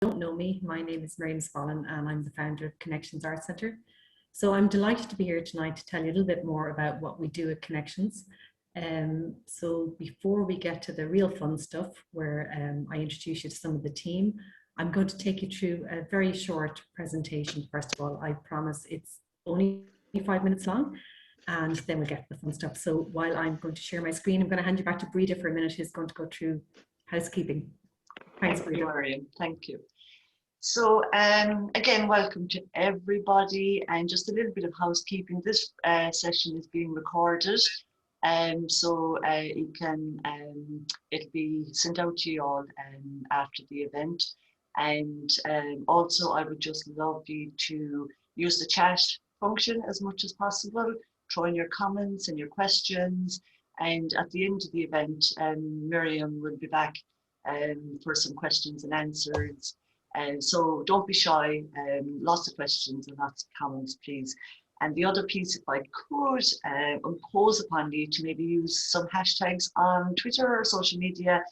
don't know me, my name is Miriam Spollen and I'm the founder of Connections Art Centre. So I'm delighted to be here tonight to tell you a little bit more about what we do at Connections. So before we get to the real fun stuff where I introduce you to some of the team, I'm going to take you through a very short presentation. First of all, I promise it's only 5 minutes long, and then we'll get to the fun stuff. So while I'm going to share my screen, I'm going to hand you back to Breda for a minute, who's going to go through housekeeping. Thanks, Thank you, Miriam. Thank you. So again, welcome to everybody, and just a little bit of housekeeping. This session is being recorded, so it'll be sent out to you all after the event. And also, I would just love you to use the chat function as much as possible. Throw in your comments and your questions, and at the end of the event, Miriam will be back for some questions and answers. So don't be shy, lots of questions and lots of comments, please. And the other piece, if I could impose upon you to maybe use some hashtags on Twitter or social media.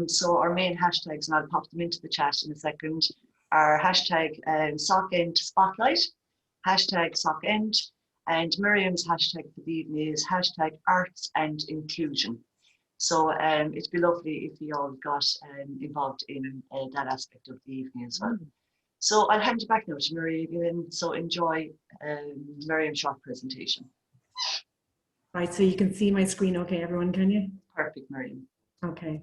So our main hashtags, and I'll pop them into the chat in a second, are hashtag SOCEND Spotlight, hashtag SOCEND, and Miriam's hashtag for the evening is hashtag Arts and Inclusion. So it'd be lovely if you all got involved in that aspect of the evening as well. So I'll hand you back now to Miriam, so enjoy Miriam's short presentation. Right, so you can see my screen okay, everyone, can you? Perfect, Miriam. Okay,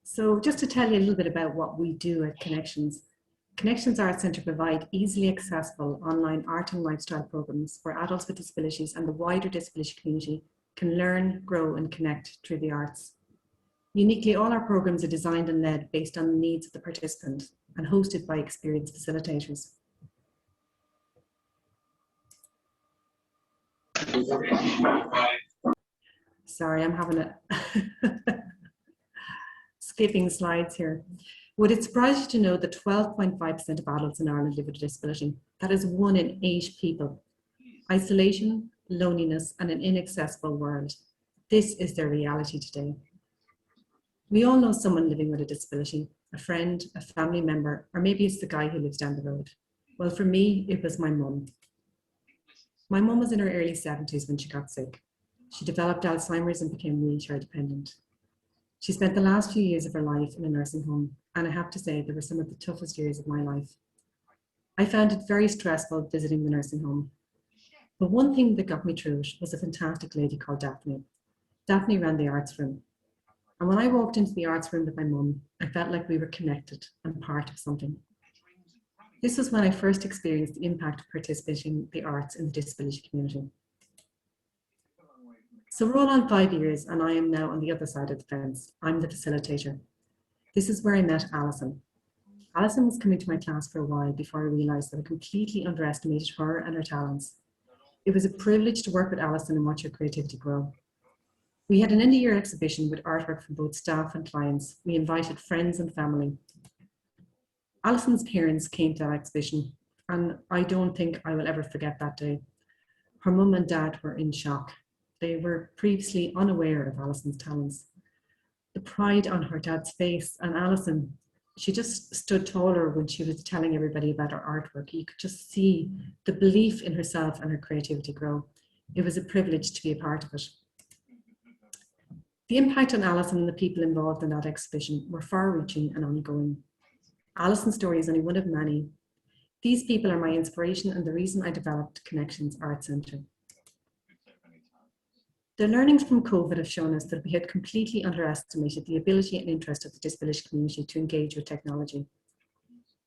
so just to tell you a little bit about what we do at Connections. Connections Art Centre provide easily accessible online art and lifestyle programs where adults with disabilities and the wider disability community can learn, grow and connect through the arts. Uniquely, all our programs are designed and led based on the needs of the participant and hosted by experienced facilitators. Sorry, I'm having a skipping slides here. Would it surprise you to know that 12.5% of adults in Ireland live with a disability? That is 1 in 8 people. Isolation, loneliness, and an inaccessible world. This is their reality today. We all know someone living with a disability, a friend, a family member, or maybe it's the guy who lives down the road. Well, for me, it was my mum. My mum was in her early 70s when she got sick. She developed Alzheimer's and became wheelchair dependent. She spent the last few years of her life in a nursing home, and I have to say they were some of the toughest years of my life. I found it very stressful visiting the nursing home. But one thing that got me through it was a fantastic lady called Daphne. Daphne ran the arts room. And when I walked into the arts room with my mum, I felt like we were connected and part of something. This was when I first experienced the impact of participating in the arts in the disability community. So we're all on 5 years and I am now on the other side of the fence. I'm the facilitator. This is where I met Alison. Alison was coming to my class for a while before I realised that I completely underestimated her and her talents. It was a privilege to work with Alison and watch her creativity grow. We had an end-of-year exhibition with artwork from both staff and clients. We invited friends and family. Alison's parents came to that exhibition, and I don't think I will ever forget that day. Her mum and dad were in shock. They were previously unaware of Alison's talents. The pride on her dad's face, and Alison, she just stood taller when she was telling everybody about her artwork. You could just see the belief in herself and her creativity grow. It was a privilege to be a part of it. The impact on Alison and the people involved in that exhibition were far-reaching and ongoing. Alison's story is only one of many. These people are my inspiration and the reason I developed Connections Art Centre. The learnings from COVID have shown us that we had completely underestimated the ability and interest of the disability community to engage with technology.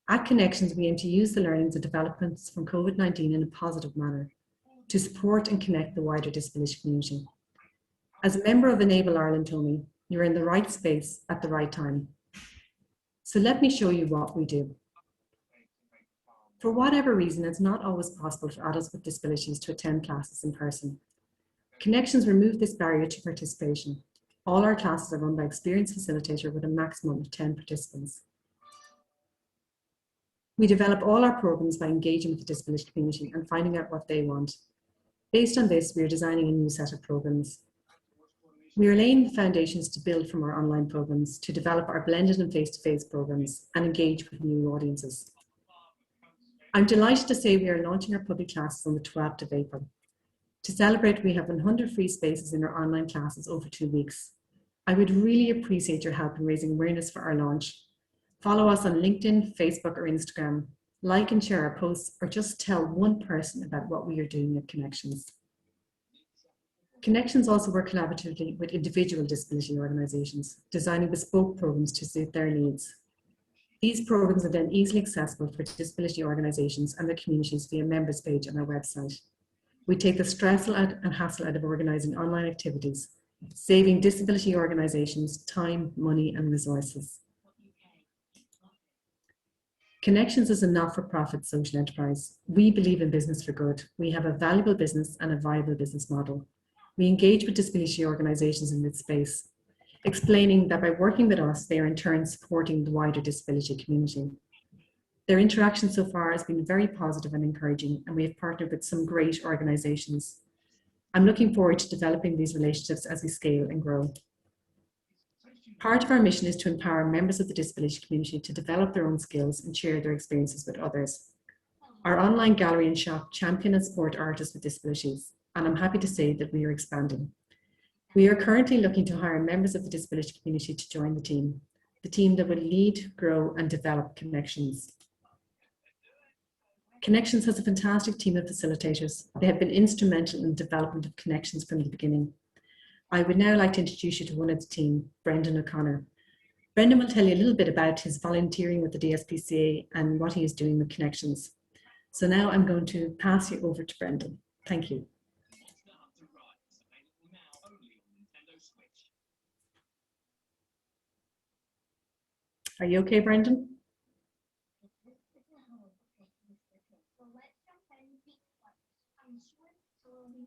At Connections, we aim to use the learnings and developments from COVID-19 in a positive manner to support and connect the wider disability community. As a member of Enable Ireland told me, you're in the right space at the right time. So let me show you what we do. For whatever reason, it's not always possible for adults with disabilities to attend classes in person. Connections remove this barrier to participation. All our classes are run by experienced facilitator with a maximum of 10 participants. We develop all our programs by engaging with the disability community and finding out what they want. Based on this, we are designing a new set of programs. We are laying the foundations to build from our online programs, to develop our blended and face-to-face programs and engage with new audiences. I'm delighted to say we are launching our public classes on the 12th of April. To celebrate, we have 100 free spaces in our online classes over 2 weeks. I would really appreciate your help in raising awareness for our launch. Follow us on LinkedIn, Facebook, or Instagram. Like and share our posts, or just tell one person about what we are doing at Connections. Connections also work collaboratively with individual disability organisations, designing bespoke programs to suit their needs. These programs are then easily accessible for disability organisations and their communities via members page on our website. We take the stress and hassle out of organising online activities, saving disability organisations time, money, and resources. Connections is a not-for-profit social enterprise. We believe in business for good. We have a valuable business and a viable business model. We engage with disability organisations in this space, explaining that by working with us, they are in turn supporting the wider disability community. Their interaction so far has been very positive and encouraging, and we have partnered with some great organisations. I'm looking forward to developing these relationships as we scale and grow. Part of our mission is to empower members of the disability community to develop their own skills and share their experiences with others. Our online gallery and shop champion and support artists with disabilities, and I'm happy to say that we are expanding. We are currently looking to hire members of the disability community to join the team that will lead, grow, and develop Connections. Connections has a fantastic team of facilitators. They have been instrumental in the development of Connections from the beginning. I would now like to introduce you to one of the team, Brendan O'Connor. Brendan will tell you a little bit about his volunteering with the DSPCA and what he is doing with Connections. So now I'm going to pass you over to Brendan. Thank you. Are you okay, Brendan?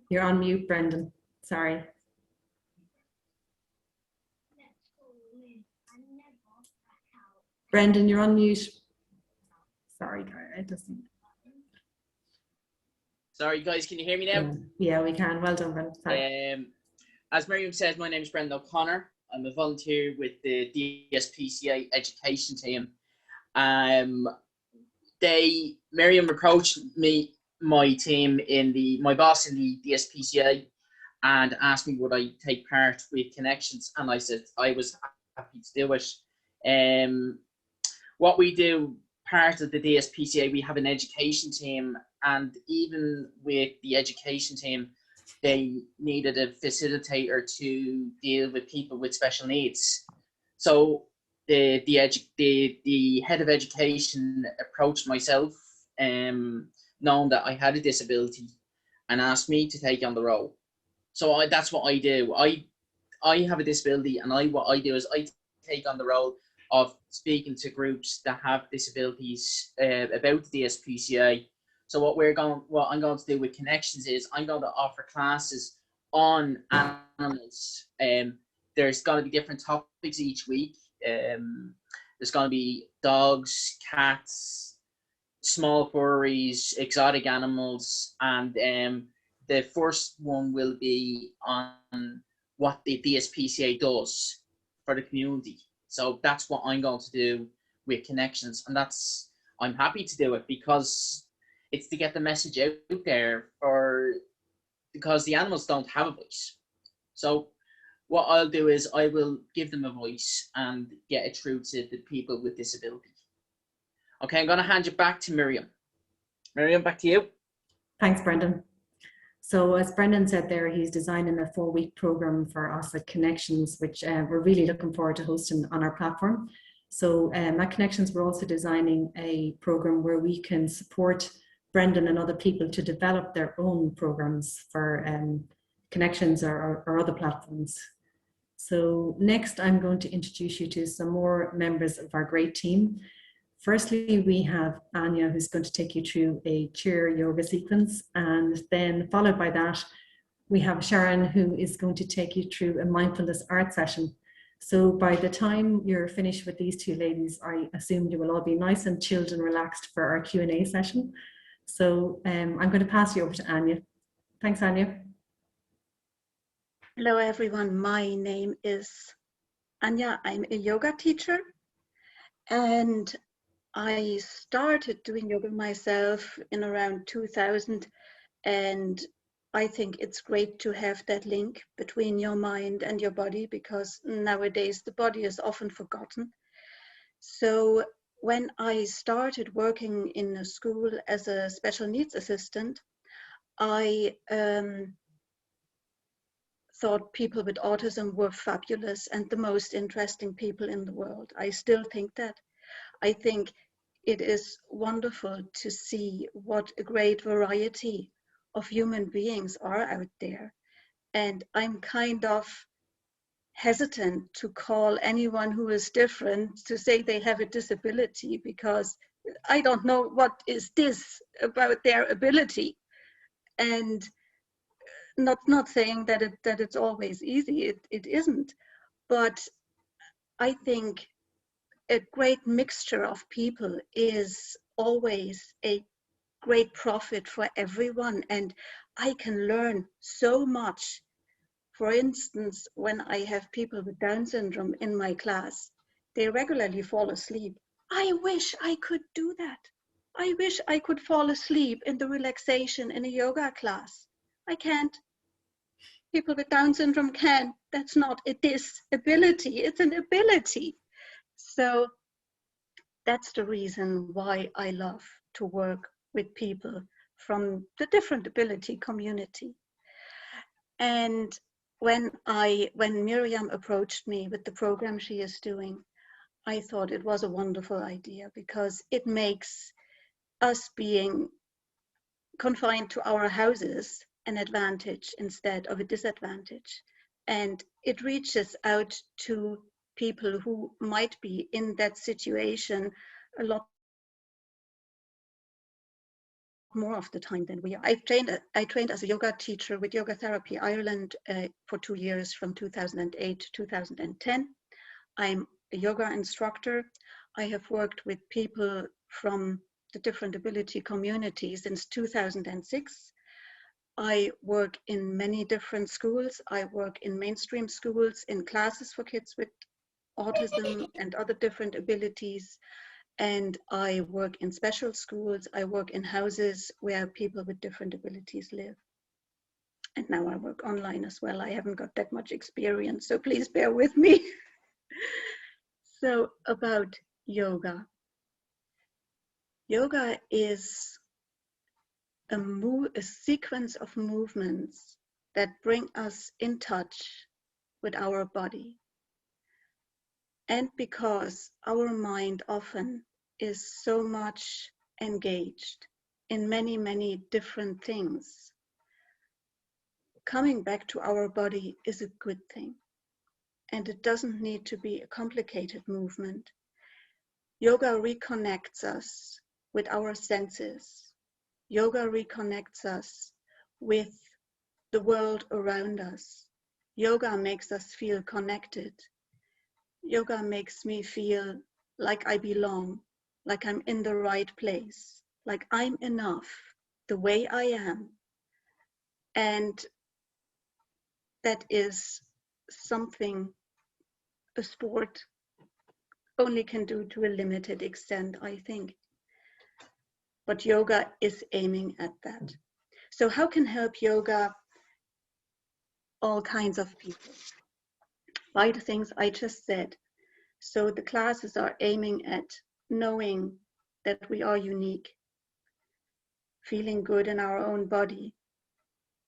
You're on mute, Brendan. Sorry. Brendan, you're on mute. Sorry, it doesn't. Sorry, guys, can you hear me now? Yeah, we can. Well done, Brendan. As Miriam said, my name is Brendan O'Connor. I'm a volunteer with the DSPCA education team. Miriam approached my team my boss in the DSPCA, and asked me would I take part with Connections, and I said I was happy to do it. What we do, part of the DSPCA, we have an education team, and even with the education team, they needed a facilitator to deal with people with special needs. So the head of education approached myself, knowing that I had a disability, and asked me to take on the role. So that's what I do. I have a disability, and what I do is I take on the role of speaking to groups that have disabilities about the DSPCA. So what I'm going to do with Connections is I'm going to offer classes on animals. There's going to be different topics each week. There's going to be dogs, cats, small furries, exotic animals, and the first one will be on what the DSPCA does for the community. So that's what I'm going to do with Connections, and I'm happy to do it because it's to get the message out there because the animals don't have a voice. So what I'll do is I will give them a voice and get it through to the people with disability. Okay, I'm going to hand you back to Miriam. Miriam, back to you. Thanks, Brendan. So as Brendan said there, he's designing a 4-week program for us at Connections, which we're really looking forward to hosting on our platform. So at Connections, we're also designing a program where we can support Brendan and other people to develop their own programs for Connections or other platforms. So next, I'm going to introduce you to some more members of our great team. Firstly, we have Anya, who's going to take you through a chair yoga sequence, and then followed by that, we have Sharon, who is going to take you through a mindfulness art session. So by the time you're finished with these two ladies, I assume you will all be nice and chilled and relaxed for our Q&A session. So I'm going to pass you over to Anya. Thanks, Anya. Hello everyone, my name is Anya. I'm a yoga teacher and I started doing yoga myself in around 2000, and I think it's great to have that link between your mind and your body, because nowadays the body is often forgotten. So when I started working in a school as a special needs assistant, I thought people with autism were fabulous and the most interesting people in the world. I still think that. I think it is wonderful to see what a great variety of human beings are out there. And I'm kind of hesitant to call anyone who is different to say they have a disability, because I don't know what is this about their ability. And not saying that it's always easy. It isn't. But I think a great mixture of people is always a great profit for everyone, and I can learn so much. For instance, when I have people with Down syndrome in my class, they regularly fall asleep. I wish I could do that. I wish I could fall asleep in the relaxation in a yoga class. I can't. People with Down syndrome can. That's not a disability, it's an ability. So that's the reason why I love to work with people from the different ability community. And when Miriam approached me with the program she is doing, I thought it was a wonderful idea, because it makes us being confined to our houses an advantage instead of a disadvantage. And it reaches out to people who might be in that situation a lot more of the time than we are. I trained as a yoga teacher with Yoga Therapy Ireland for 2 years, from 2008 to 2010. I'm a yoga instructor. I have worked with people from the different ability communities since 2006. I work in many different schools. I work in mainstream schools, in classes for kids with autism and other different abilities. And I work in special schools. I work in houses where people with different abilities live. And now I work online as well. I haven't got that much experience, so please bear with me. So about yoga. Yoga is a sequence of movements that bring us in touch with our body. And because our mind often is so much engaged in many, many different things, coming back to our body is a good thing. And it doesn't need to be a complicated movement. Yoga reconnects us with our senses. Yoga reconnects us with the world around us. Yoga makes us feel connected. Yoga makes me feel like I belong, like I'm in the right place, like I'm enough the way I am. And that is something a sport only can do to a limited extent, I think. But yoga is aiming at that. So how can help yoga all kinds of people? By the things I just said. So the classes are aiming at knowing that we are unique, feeling good in our own body,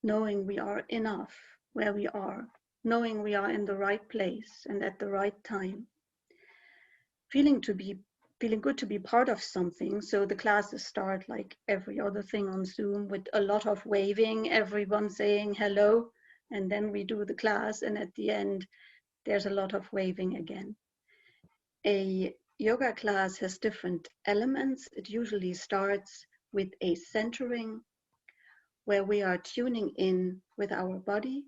knowing we are enough where we are, knowing we are in the right place and at the right time, feeling good to be part of something. So the classes start like every other thing on Zoom, with a lot of waving, everyone saying hello, and then we do the class, and at the end there's a lot of waving again. A yoga class has different elements. It usually starts with a centering, where we are tuning in with our body.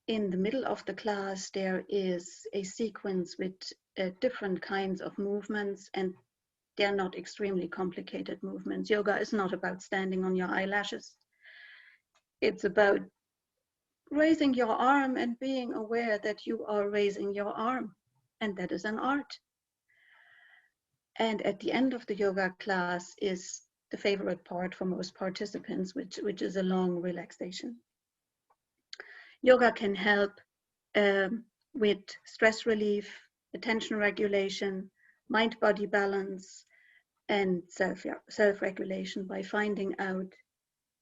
In the middle of the class, there is a sequence with different kinds of movements, and they're not extremely complicated movements. Yoga is not about standing on your eyelashes. It's about raising your arm and being aware that you are raising your arm, and that is an art. And at the end of the yoga class is the favorite part for most participants, which is a long relaxation. Yoga can help with stress relief, attention regulation, mind-body balance, and self-regulation by finding out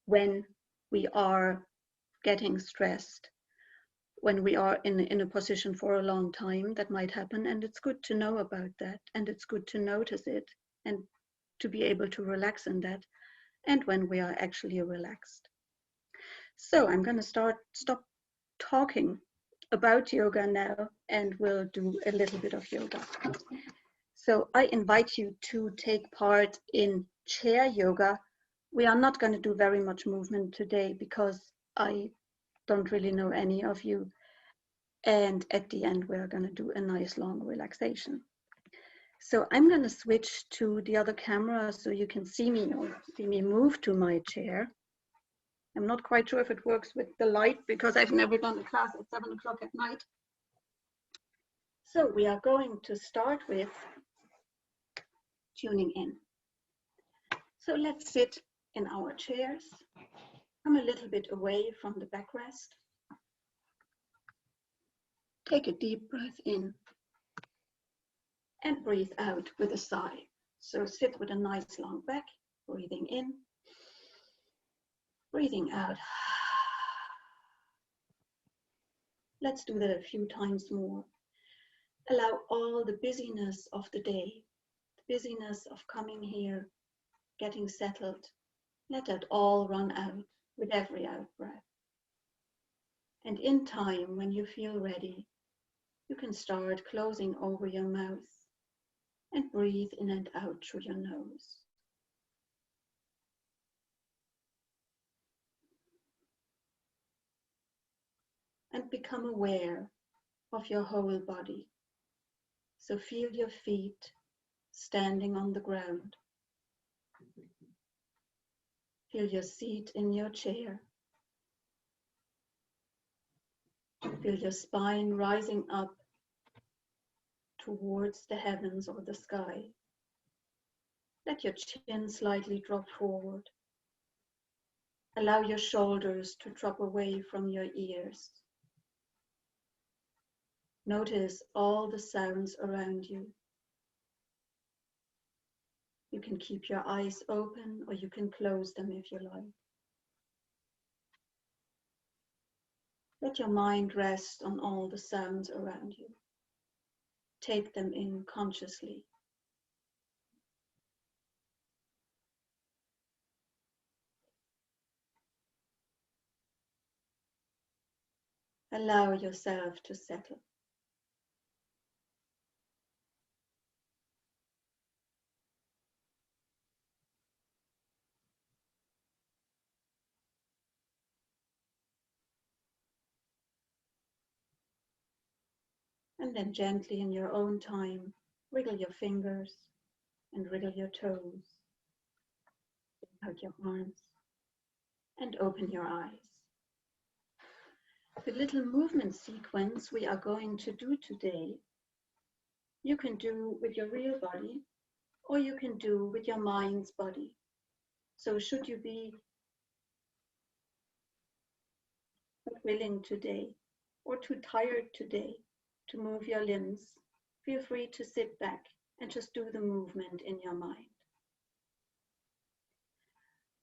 when we are getting stressed, when we are in a position for a long time. That might happen, and it's good to know about that, and it's good to notice it and to be able to relax in that, and when we are actually relaxed. So I'm going to stop talking about yoga now, and we'll do a little bit of yoga. So I invite you to take part in chair yoga. We are not going to do very much movement today because I don't really know any of you. And at the end, we're going to do a nice long relaxation. So I'm going to switch to the other camera so you can see me or see me move to my chair. I'm not quite sure if it works with the light because I've never done a class at 7 o'clock at night. So we are going to start with tuning in. So let's sit in our chairs. Come a little bit away from the backrest. Take a deep breath in and breathe out with a sigh. So sit with a nice long back, breathing in, breathing out. Let's do that a few times more. Allow all the busyness of the day, the busyness of coming here, getting settled, let that all run out with every out breath. And in time, when you feel ready, you can start closing over your mouth and breathe in and out through your nose. And become aware of your whole body. So feel your feet standing on the ground. Feel your seat in your chair. Feel your spine rising up towards the heavens or the sky. Let your chin slightly drop forward. Allow your shoulders to drop away from your ears. Notice all the sounds around you. You can keep your eyes open or you can close them if you like. Let your mind rest on all the sounds around you. Take them in consciously. Allow yourself to settle. And then gently in your own time, wriggle your fingers and wriggle your toes. Out your arms and open your eyes. The little movement sequence we are going to do today, you can do with your real body or you can do with your mind's body. So should you be not willing today or too tired today to move your limbs, feel free to sit back and just do the movement in your mind.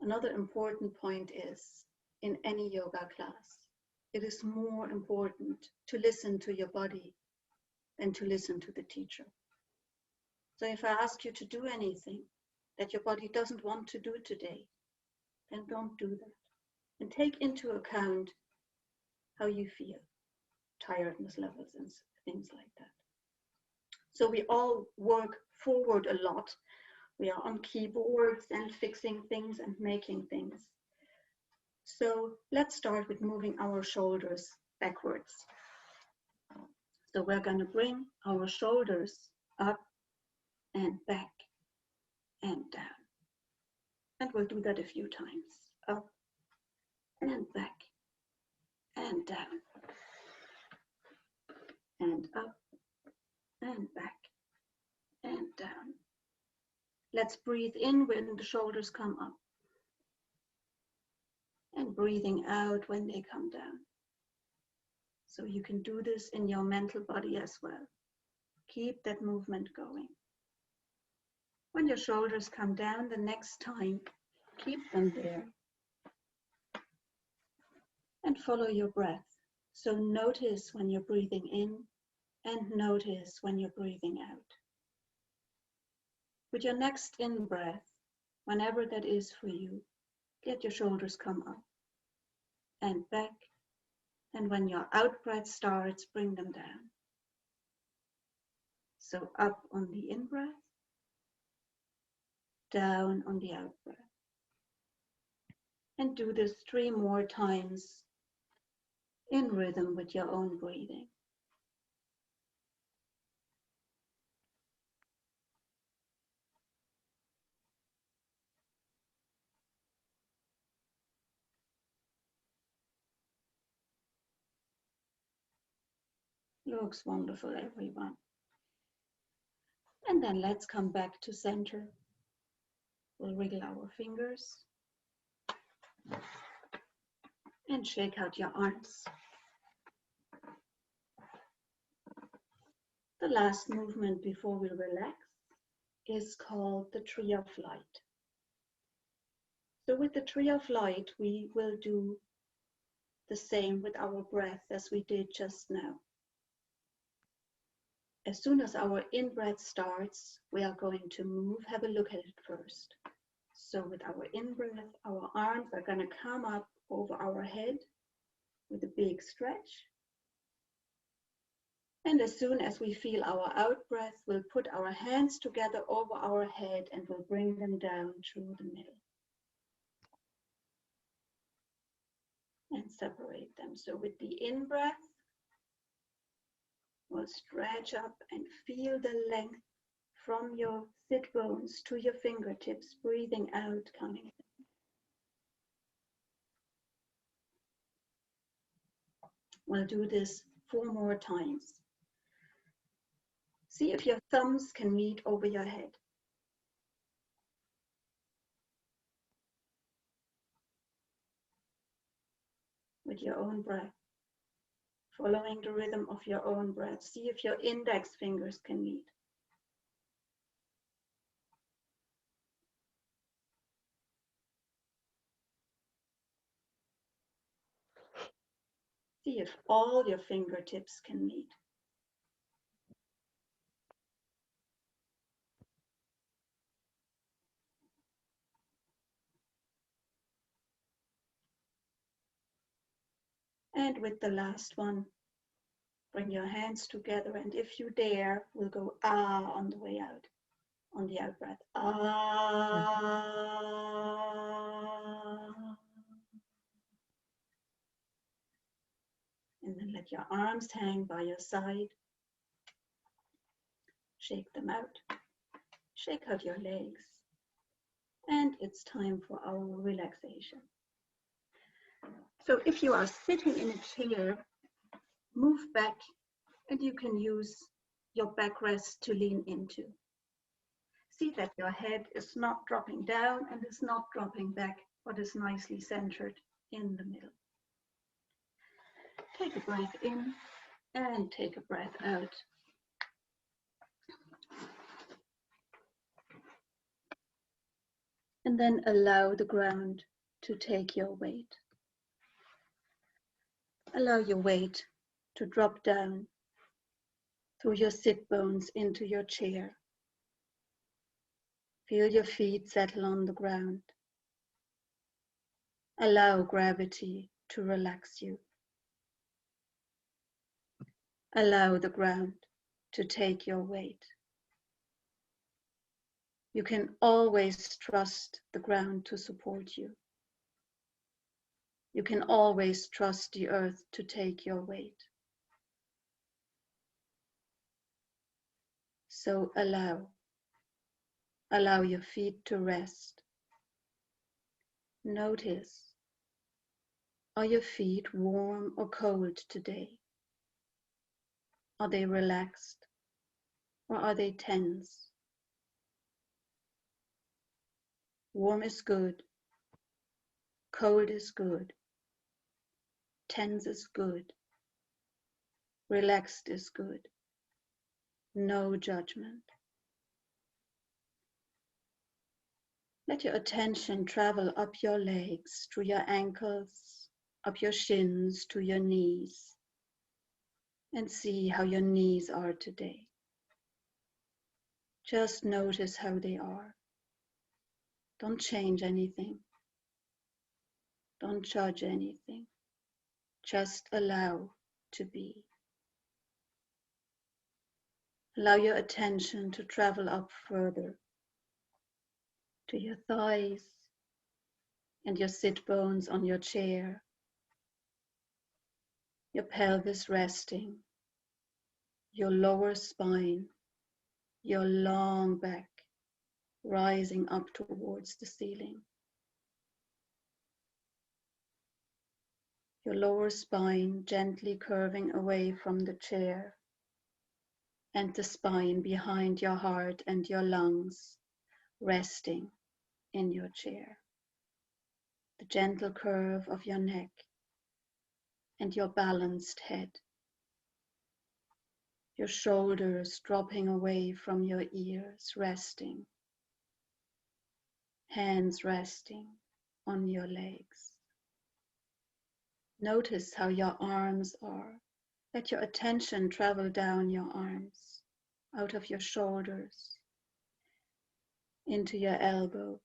Another important point is, in any yoga class, it is more important to listen to your body than to listen to the teacher. So if I ask you to do anything that your body doesn't want to do today, then don't do that. And take into account how you feel, tiredness levels and things like that. So we all work forward a lot. We are on keyboards and fixing things and making things. So let's start with moving our shoulders backwards. So we're going to bring our shoulders up and back and down. And we'll do that a few times. Up and back and down, and up, and back, and down. Let's breathe in when the shoulders come up, and breathing out when they come down. So you can do this in your mental body as well. Keep that movement going. When your shoulders come down the next time, keep them there. And follow your breath. So notice when you're breathing in and notice when you're breathing out. With your next in-breath, whenever that is for you, let your shoulders come up and back. And when your out-breath starts, bring them down. So up on the in-breath, down on the out-breath. And do this 3 more times in rhythm with your own breathing. Looks wonderful, everyone. And then let's come back to center. We'll wriggle our fingers and shake out your arms. The last movement before we relax is called the Tree of Light. So with the Tree of Light, we will do the same with our breath as we did just now. As soon as our in-breath starts, we are going to move. Have a look at it first. So with our in-breath, our arms are going to come up over our head with a big stretch. And as soon as we feel our out-breath, we'll put our hands together over our head and we'll bring them down through the middle. And separate them. So with the in-breath, we'll stretch up and feel the length from your sit bones to your fingertips, breathing out, coming in. We'll do this 4 more times. See if your thumbs can meet over your head. With your own breath, following the rhythm of your own breath. See if your index fingers can meet. See if all your fingertips can meet. And with the last one, bring your hands together, and if you dare, we'll go ah on the way out, on the out breath. Ah. And then let your arms hang by your side. Shake them out. Shake out your legs. And it's time for our relaxation. So if you are sitting in a chair, move back and you can use your backrest to lean into. See that your head is not dropping down and is not dropping back, but is nicely centered in the middle. Take a breath in and take a breath out. And then allow the ground to take your weight. Allow your weight to drop down through your sit bones into your chair. Feel your feet settle on the ground. Allow gravity to relax you. Allow the ground to take your weight. You can always trust the ground to support you. You can always trust the earth to take your weight. So allow your feet to rest. Notice Are your feet warm or cold today? Are they relaxed or are they tense? Warm is good, cold is good, tense is good, relaxed is good. No judgment. Let your attention travel up your legs, to your ankles, up your shins, to your knees, and see how your knees are today. Just notice how they are. Don't change anything. Don't judge anything. Just allow to be. Allow your attention to travel up further to your thighs and your sit bones on your chair, your pelvis resting, your lower spine, your long back rising up towards the ceiling. Your lower spine gently curving away from the chair, and the spine behind your heart and your lungs resting in your chair. The gentle curve of your neck and your balanced head. Your shoulders dropping away from your ears, resting. Hands resting on your legs. Notice how your arms are. Let your attention travel down your arms, out of your shoulders, into your elbows,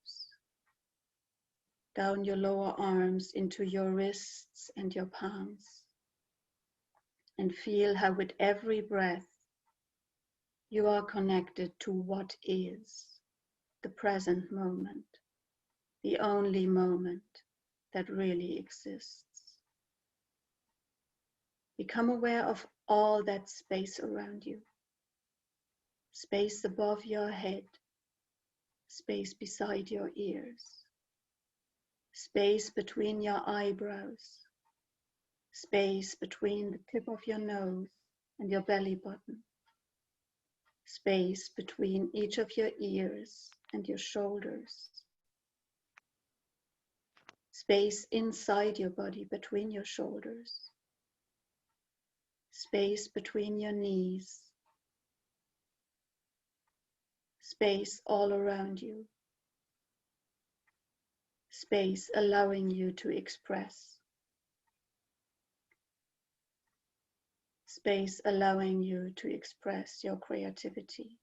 down your lower arms into your wrists and your palms. And feel how with every breath you are connected to what is the present moment, the only moment that really exists. Become aware of all that space around you. Space above your head, space beside your ears, space between your eyebrows, space between the tip of your nose and your belly button, space between each of your ears and your shoulders, space inside your body between your shoulders, space between your knees, space all around you, space allowing you to express, space allowing you to express your creativity,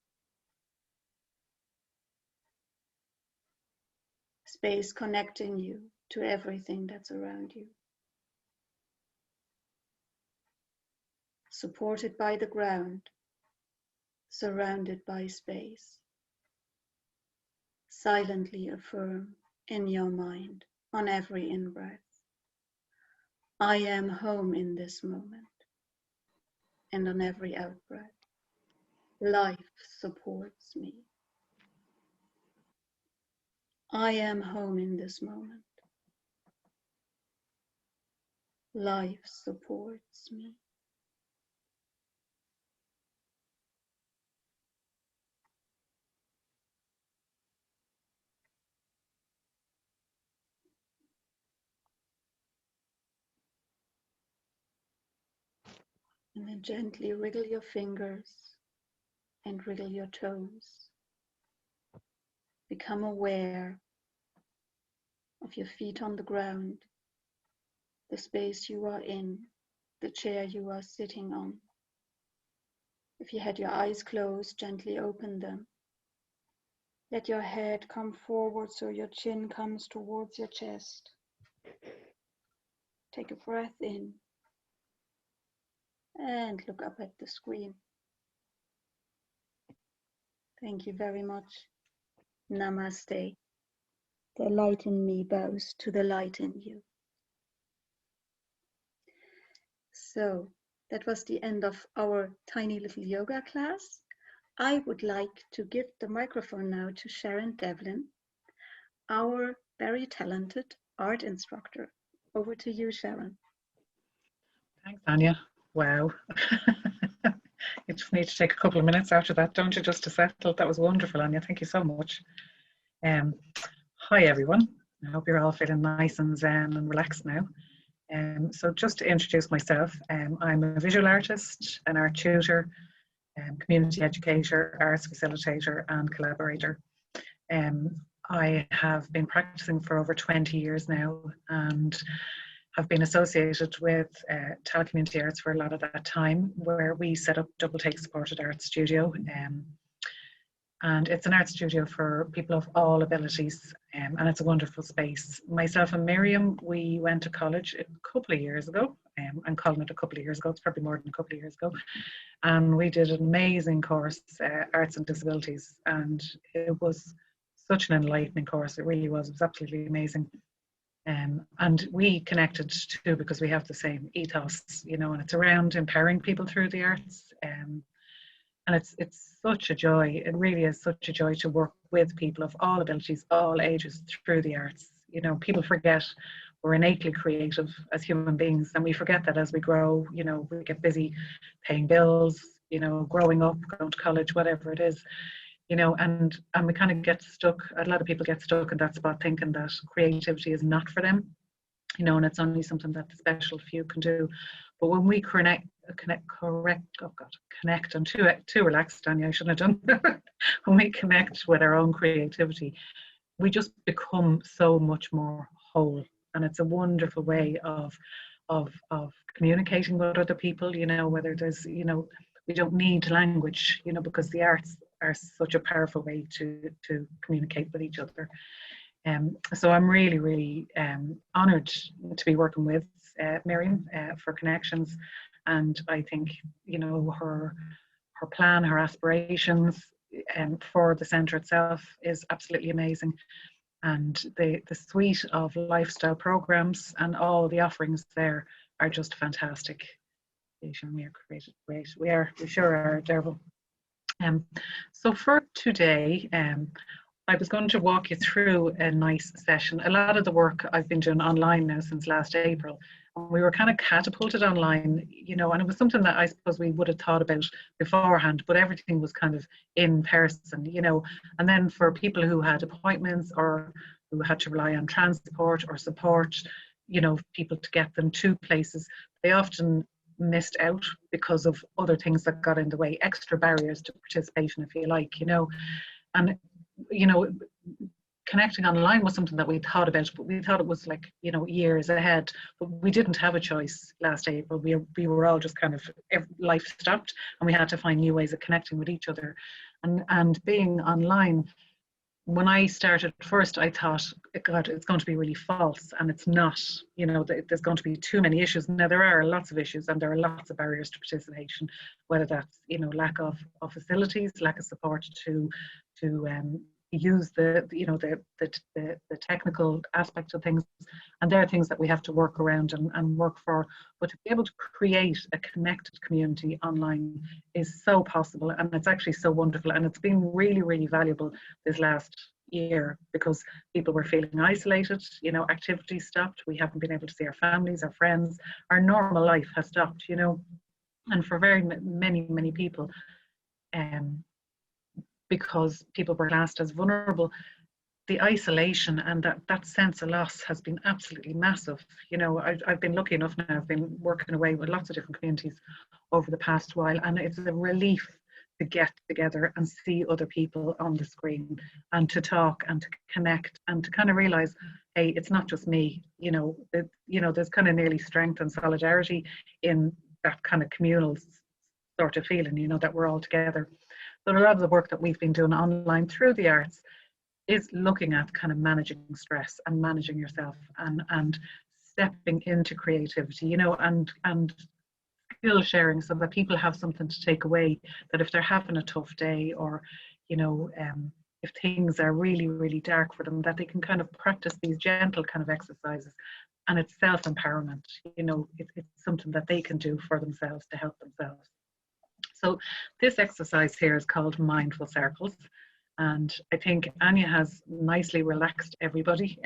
space connecting you to everything that's around you, supported by the ground, surrounded by space. Silently affirm in your mind on every in-breath, I am home in this moment. And on every out-breath, life supports me. I am home in this moment. Life supports me. And then gently wriggle your fingers and wriggle your toes. Become aware of your feet on the ground, the space you are in, the chair you are sitting on. If you had your eyes closed, gently open them. Let your head come forward so your chin comes towards your chest. Take a breath in and look up at the screen. Thank you very much. Namaste. The light in me bows to the light in you. So that was the end of our tiny little yoga class. I would like to give the microphone now to Sharon Devlin, our very talented art instructor. Over to you, Sharon. Thanks, Anya. Wow. You just need to take a couple of minutes after that, don't you, just to settle? That was wonderful, Anya. Thank you so much. Hi, everyone. I hope you're all feeling nice and zen and relaxed now. So just to introduce myself, I'm a visual artist, an art tutor, community educator, arts facilitator and collaborator. I have been practicing for over 20 years now and have been associated with Tala Community Arts for a lot of that time, where we set up Double Take Supported Art Studio. And it's an art studio for people of all abilities, and it's a wonderful space. Myself and Miriam, we went to college a couple of years ago. I'm calling it a couple of years ago, it's probably more than a couple of years ago. And we did an amazing course, Arts and Disabilities, and it was such an enlightening course. It really was. It was absolutely amazing. And we connected too because we have the same ethos, you know, and it's around empowering people through the arts. And it's such a joy. It really is such a joy to work with people of all abilities, all ages through the arts. You know, people forget we're innately creative as human beings, and we forget that as we grow. You know, we get busy paying bills, you know, growing up, going to college, whatever it is. You know, and we kind of get stuck. A lot of people get stuck in that spot, thinking that creativity is not for them, you know, and it's only something that the special few can do. But when we connect. I'm too relaxed, Daniel. I shouldn't have done. When we connect with our own creativity, we just become so much more whole, and it's a wonderful way of communicating with other people. You know, whether there's, you know, we don't need language, you know, because the arts are such a powerful way to communicate with each other. So I'm really, really honoured to be working with Miriam for Connections, and I think, you know, her plan, her aspirations for the centre itself is absolutely amazing, and the suite of lifestyle programs and all the offerings there are just fantastic. We are created great. We sure are, Derval. So for today, I was going to walk you through a nice session. A lot of the work I've been doing online now since last April, and we were kind of catapulted online, you know, and it was something that I suppose we would have thought about beforehand, but everything was kind of in person, you know. And then for people who had appointments or who had to rely on transport or support, you know, people to get them to places, they often missed out because of other things that got in the way, extra barriers to participation, if you like, you know. And, you know, connecting online was something that we thought about, but we thought it was like, you know, years ahead, but we didn't have a choice last April. We were all just kind of, life stopped, and we had to find new ways of connecting with each other. And being online, when I started first, I thought, God, it's going to be really false, and it's not. You know, there's going to be too many issues. Now, there are lots of issues, and there are lots of barriers to participation, whether that's, you know, lack of facilities, lack of support to use the technical aspect of things, and there are things that we have to work around and work for. But to be able to create a connected community online is so possible, and it's actually so wonderful, and it's been really, really valuable this last year because people were feeling isolated. You know, activities stopped. We haven't been able to see our families, our friends. Our normal life has stopped, you know, and for very many people, because people were classed as vulnerable, the isolation and that sense of loss has been absolutely massive. You know, I've been lucky enough now, I've been working away with lots of different communities over the past while, and it's a relief to get together and see other people on the screen and to talk and to connect and to kind of realize, hey, it's not just me. You know, there's kind of nearly strength and solidarity in that kind of communal sort of feeling, you know, that we're all together. But a lot of the work that we've been doing online through the arts is looking at kind of managing stress and managing yourself and stepping into creativity, you know, and skill sharing, so that people have something to take away, that if they're having a tough day, or, you know, if things are really, really dark for them, that they can kind of practice these gentle kind of exercises. And it's self-empowerment, you know, it's something that they can do for themselves to help themselves. So this exercise here is called Mindful Circles, And I think Anya has nicely relaxed everybody.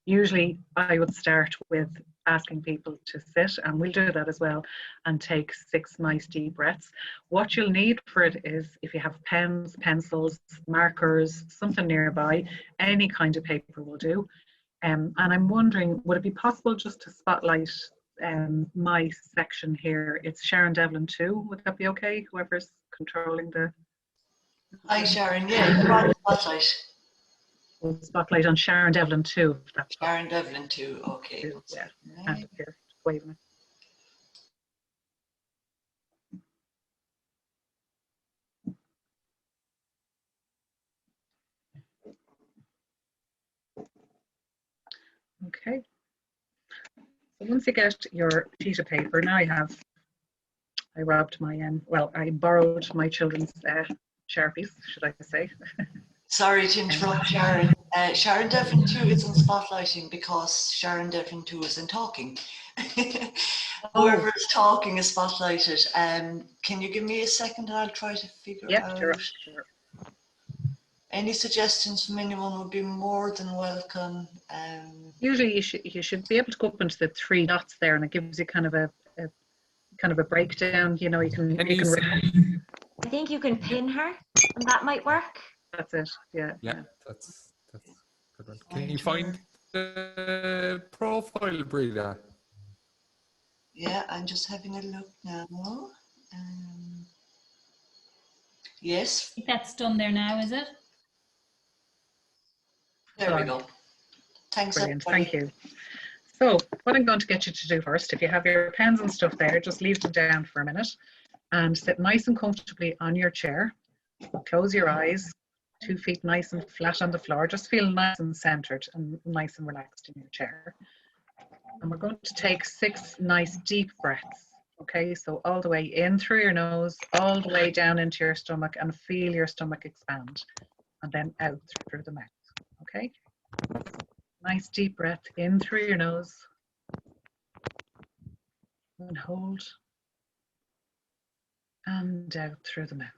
Usually I would start with asking people to sit, and we'll do that as well, and take 6 nice deep breaths. What you'll need for it is, if you have pens, pencils, markers, something nearby, any kind of paper will do. And I'm wondering, would it be possible just to spotlight my section here? It's Sharon Devlin too. Would that be okay? Whoever's controlling the... Hi, Sharon. Yeah, come on, spotlight. We'll spotlight on Sharon Devlin too. If that's Sharon Devlin too. Okay. too. Yeah, hand up here, waving it. Okay. So once you get your sheet of paper, now I robbed my well, I borrowed my children's Sharpies, should I say? Sorry to interrupt, Sharon. Sharon Devlin too isn't spotlighting because Sharon Devlin too isn't talking. Whoever is talking is spotlighted. Can you give me a second and I'll try to figure out. Sure. Any suggestions from anyone would be more than welcome. Usually you should be able to go up into the 3 dots there, and it gives you kind of a breakdown. You know, you can I think you can pin her, and that might work. That's it. Yeah. That's a good one. Can you find the profile, Breda? Yeah, I'm just having a look now. Yes. I think that's done there now, is it? There we go. Thanks, Brilliant. everybody. Thank you. So what I'm going to get you to do first, if you have your pens and stuff there, just leave them down for a minute and sit nice and comfortably on your chair. Close your eyes, 2 feet nice and flat on the floor. Just feel nice and centered and nice and relaxed in your chair. And we're going to take 6 nice deep breaths. Okay, so all the way in through your nose, all the way down into your stomach, and feel your stomach expand, and then out through the mouth. Okay, nice deep breath in through your nose and hold, and out through the mouth.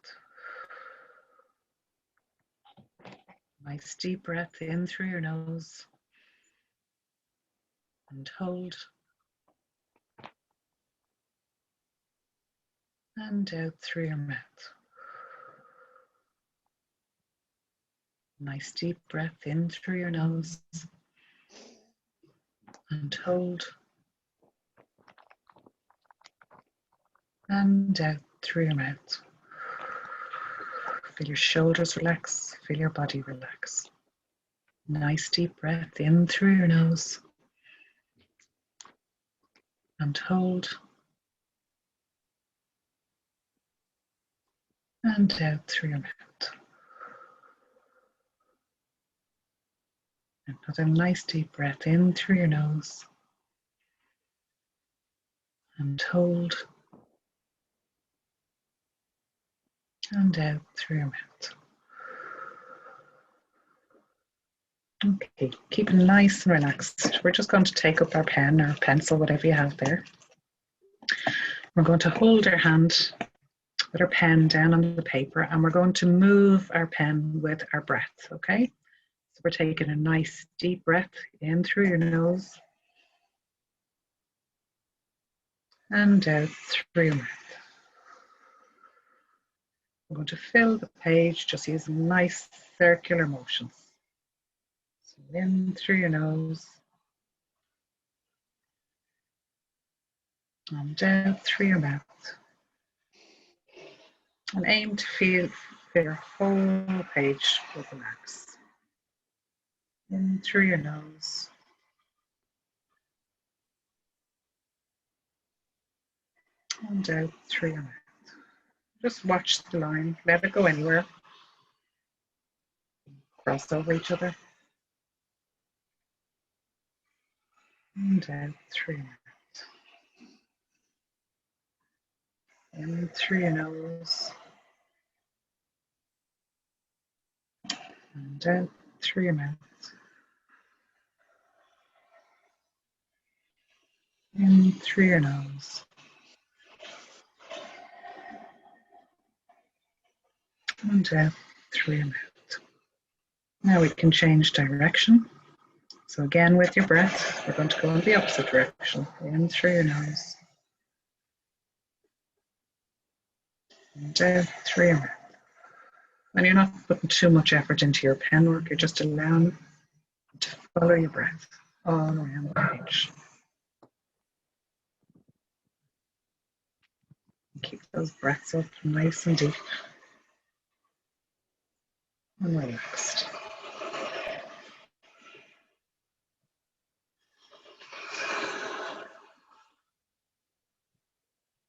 Nice deep breath in through your nose and hold, and out through your mouth. Nice deep breath in through your nose and hold, and out through your mouth. Feel your shoulders relax, feel your body relax. Nice deep breath in through your nose and hold, and out through your mouth. Another nice deep breath in through your nose and hold, and out through your mouth. Okay, keep it nice and relaxed. We're just going to take up our pen or pencil, whatever you have there. We're going to hold our hand with our pen down on the paper, and we're going to move our pen with our breath, okay? So we're taking a nice deep breath in through your nose and out through your mouth. We're going to fill the page just using nice circular motions. So in through your nose and out through your mouth. And aim to feel your whole page will relax. In through your nose. And out through your mouth. Just watch the line, let it go anywhere. Cross over each other. And out through your mouth. In through your nose. And out through your mouth. In through your nose. And out through your mouth. Now we can change direction. So again, with your breath, we're going to go in the opposite direction. In through your nose. And out through your mouth. And you're not putting too much effort into your pen work, you're just allowing to follow your breath all around the page. Keep those breaths up nice and deep and relaxed.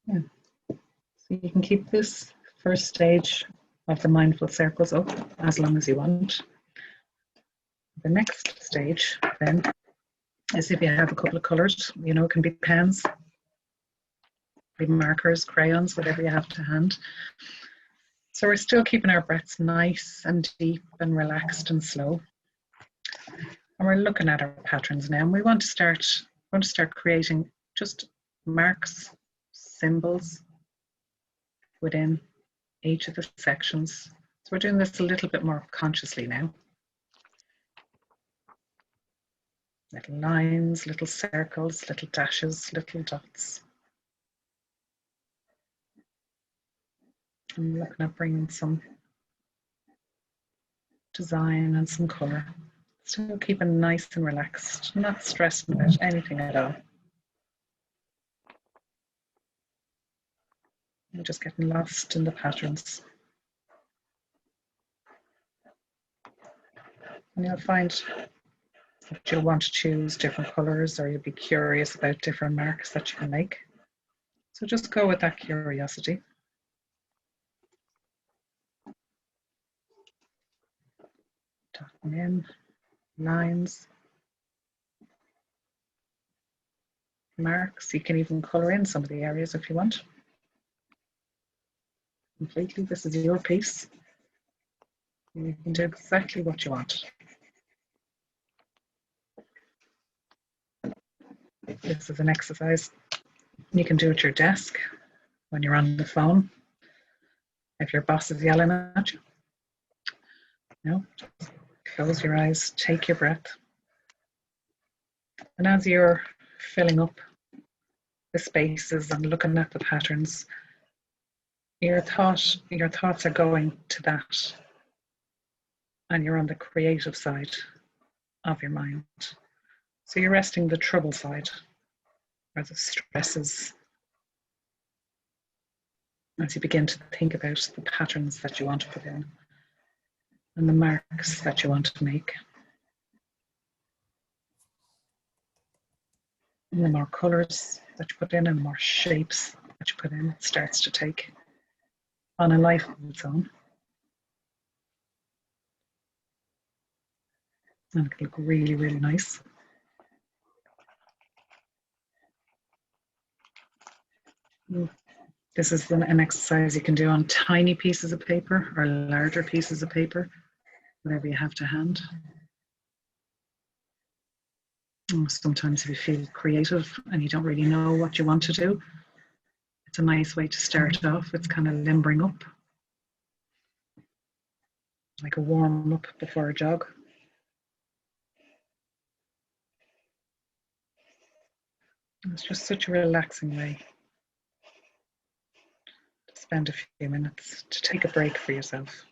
Yeah. So you can keep this first stage of the mindful circles up as long as you want. The next stage then is if you have a couple of colors, you know, it can be pens, be markers, crayons, whatever you have to hand. So we're still keeping our breaths nice and deep and relaxed and slow. And we're looking at our patterns now, and we want to start creating just marks, symbols within each of the sections. So we're doing this a little bit more consciously now. Little lines, little circles, little dashes, little dots. I'm looking at bringing some design and some colour. Still keeping nice and relaxed, not stressing about anything at all. You're just getting lost in the patterns. And you'll find that you'll want to choose different colours, or you'll be curious about different marks that you can make. So just go with that curiosity. Dotting in lines, marks. You can even colour in some of the areas if you want. Completely, this is your piece. You can do exactly what you want. This is an exercise you can do at your desk, when you're on the phone, if your boss is yelling at you. No, just close your eyes, take your breath. And as you're filling up the spaces and looking at the patterns, your thoughts are going to that. And you're on the creative side of your mind. So you're resting the trouble side, or the stresses, as you begin to think about the patterns that you want to put in and the marks that you want to make. And the more colours that you put in and the more shapes that you put in, it starts to take on a life of its own. And it can look really, really nice. This is an exercise you can do on tiny pieces of paper or larger pieces of paper, whatever you have to hand. Sometimes if you feel creative and you don't really know what you want to do, it's a nice way to start off. It's kind of limbering up, like a warm up before a jog. It's just such a relaxing way to spend a few minutes, to take a break for yourself.